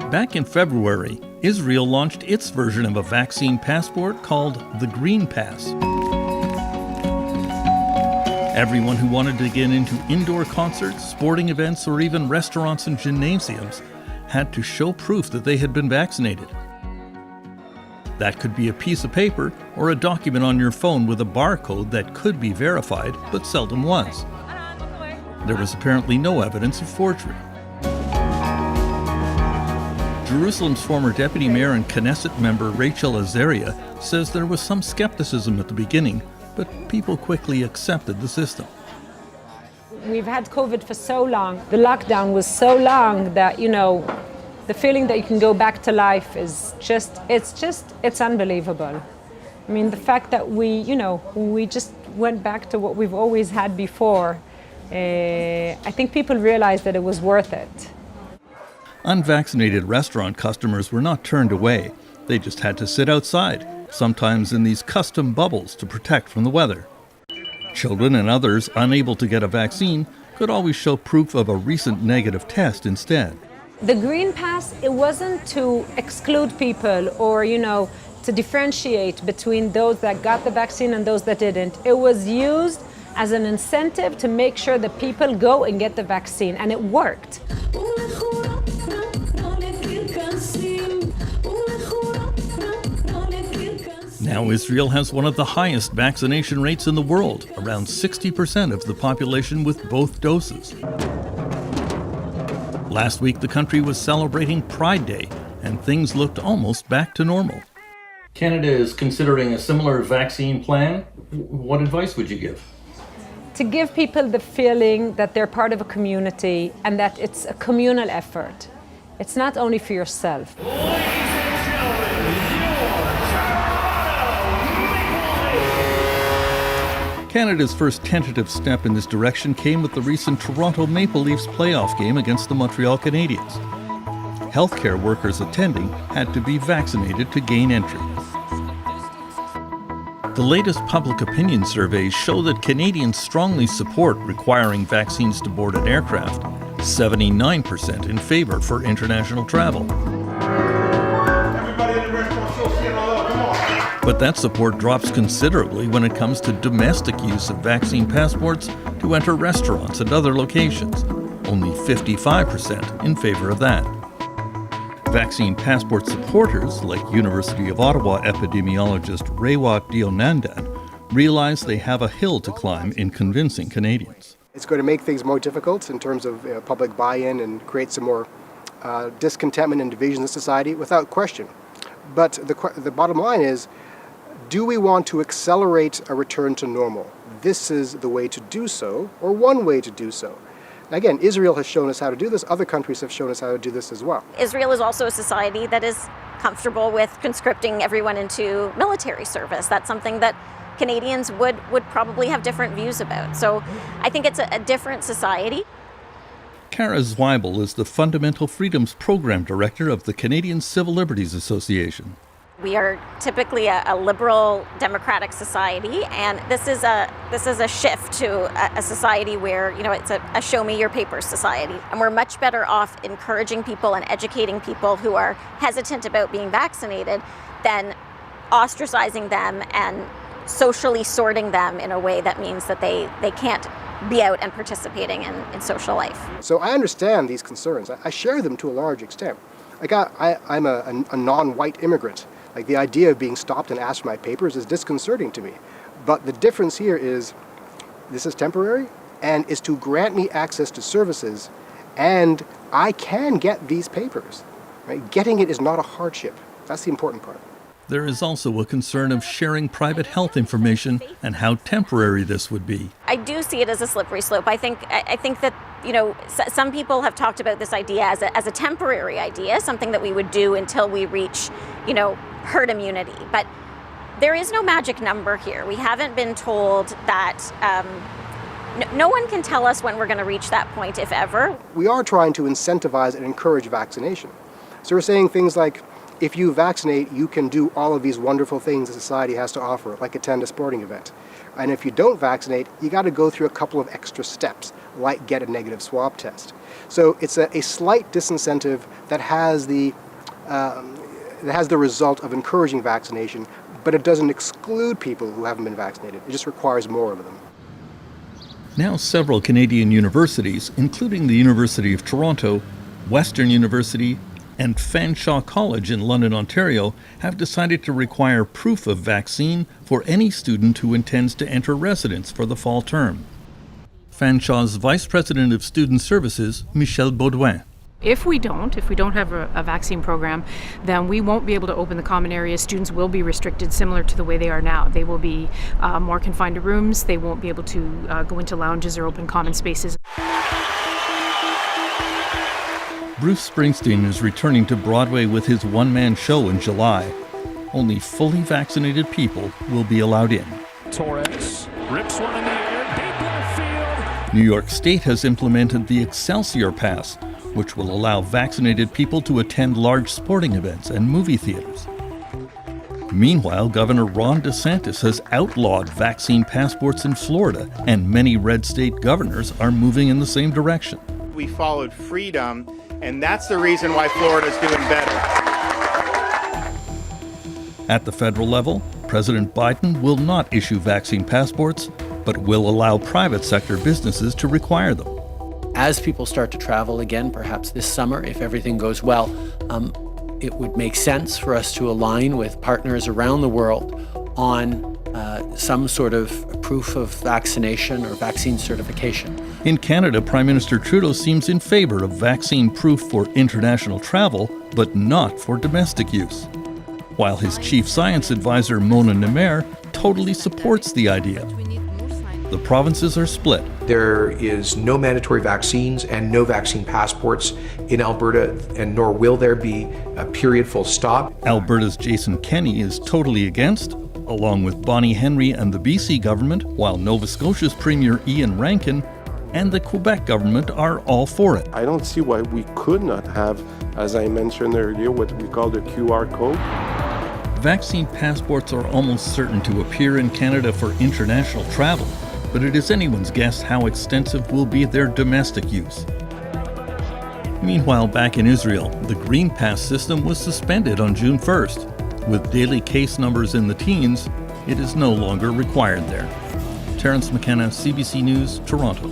Back in February, Israel launched its version of a vaccine passport called the Green Pass. Everyone who wanted to get into indoor concerts, sporting events, or even restaurants and gymnasiums had to show proof that they had been vaccinated. That could be a piece of paper or a document on your phone with a barcode that could be verified, but seldom was. There was apparently no evidence of forgery. Jerusalem's former deputy mayor and Knesset member Rachel Azaria says there was some skepticism at the beginning, but people quickly accepted the system. We've had COVID for so long. The lockdown was so long that, the feeling that you can go back to life is it's unbelievable. I mean, the fact that we just went back to what we've always had before, I think people realized that it was worth it. Unvaccinated restaurant customers were not turned away. They just had to sit outside, sometimes in these custom bubbles to protect from the weather. Children and others unable to get a vaccine could always show proof of a recent negative test instead. The Green Pass, it wasn't to exclude people or, to differentiate between those that got the vaccine and those that didn't. It was used as an incentive to make sure that people go and get the vaccine, and it worked. Now Israel has one of the highest vaccination rates in the world, around 60% of the population with both doses. Last week, the country was celebrating Pride Day, and things looked almost back to normal. Canada is considering a similar vaccine plan. What advice would you give? To give people the feeling that they're part of a community and that it's a communal effort. It's not only for yourself. Canada's first tentative step in this direction came with the recent Toronto Maple Leafs playoff game against the Montreal Canadiens. Healthcare workers attending had to be vaccinated to gain entry. The latest public opinion surveys show that Canadians strongly support requiring vaccines to board an aircraft, 79% in favor for international travel. But that support drops considerably when it comes to domestic use of vaccine passports to enter restaurants and other locations, only 55% in favor of that. Vaccine passport supporters, like University of Ottawa epidemiologist Rewak Dionandan, realize they have a hill to climb in convincing Canadians. It's going to make things more difficult in terms of public buy-in and create some more discontentment and division in society, without question. But the bottom line is, do we want to accelerate a return to normal? This is the way to do so, or one way to do so. Again, Israel has shown us how to do this. Other countries have shown us how to do this as well. Israel is also a society that is comfortable with conscripting everyone into military service. That's something that Canadians would probably have different views about. So I think it's a different society. Kara Zweibel is the Fundamental Freedoms Program Director of the Canadian Civil Liberties Association. We are typically a liberal democratic society, and this is a shift to a society where it's a show me your papers society, and we're much better off encouraging people and educating people who are hesitant about being vaccinated than ostracizing them and socially sorting them in a way that means that they can't be out and participating in social life. So I understand these concerns. I share them to a large extent. Like I'm a non-white immigrant. Like the idea of being stopped and asked for my papers is disconcerting to me. But the difference here is this is temporary and is to grant me access to services, and I can get these papers. Right? Getting it is not a hardship. That's the important part. There is also a concern of sharing private health information and how temporary this would be. I do see it as a slippery slope. I think that some people have talked about this idea as a temporary idea, something that we would do until we reach herd immunity. But there is no magic number here. We haven't been told that. No one can tell us when we're going to reach that point, if ever. We are trying to incentivize and encourage vaccination. So we're saying things like, if you vaccinate, you can do all of these wonderful things that society has to offer, like attend a sporting event. And if you don't vaccinate, you got to go through a couple of extra steps, like get a negative swab test. So it's a slight disincentive that has the result of encouraging vaccination, but it doesn't exclude people who haven't been vaccinated. It just requires more of them. Now several Canadian universities, including the University of Toronto, Western University, and Fanshawe College in London, Ontario, have decided to require proof of vaccine for any student who intends to enter residence for the fall term. Fanshawe's Vice President of Student Services, Michel Baudouin. If we don't have a vaccine program, then we won't be able to open the common areas. Students will be restricted similar to the way they are now. They will be more confined to rooms. They won't be able to go into lounges or open common spaces. Bruce Springsteen is returning to Broadway with his one-man show in July. Only fully vaccinated people will be allowed in. Torres rips one in the air, deep left field. New York State has implemented the Excelsior Pass, which will allow vaccinated people to attend large sporting events and movie theaters. Meanwhile, Governor Ron DeSantis has outlawed vaccine passports in Florida, and many red state governors are moving in the same direction. We followed freedom, and that's the reason why Florida's doing better. At the federal level, President Biden will not issue vaccine passports, but will allow private sector businesses to require them. As people start to travel again, perhaps this summer, if everything goes well, it would make sense for us to align with partners around the world on some sort of proof of vaccination or vaccine certification. In Canada, Prime Minister Trudeau seems in favor of vaccine proof for international travel, but not for domestic use. While his chief science advisor, Mona Nemer, totally supports the idea. The provinces are split. There is no mandatory vaccines and no vaccine passports in Alberta, and nor will there be, a period, full stop. Alberta's Jason Kenney is totally against, along with Bonnie Henry and the BC government, while Nova Scotia's Premier Ian Rankin and the Quebec government are all for it. I don't see why we could not have, as I mentioned earlier, what we call the QR code. Vaccine passports are almost certain to appear in Canada for international travel, but it is anyone's guess how extensive will be their domestic use. Meanwhile, back in Israel, the Green Pass system was suspended on June 1st. With daily case numbers in the teens, it is no longer required there. Terence McKenna, CBC News, Toronto.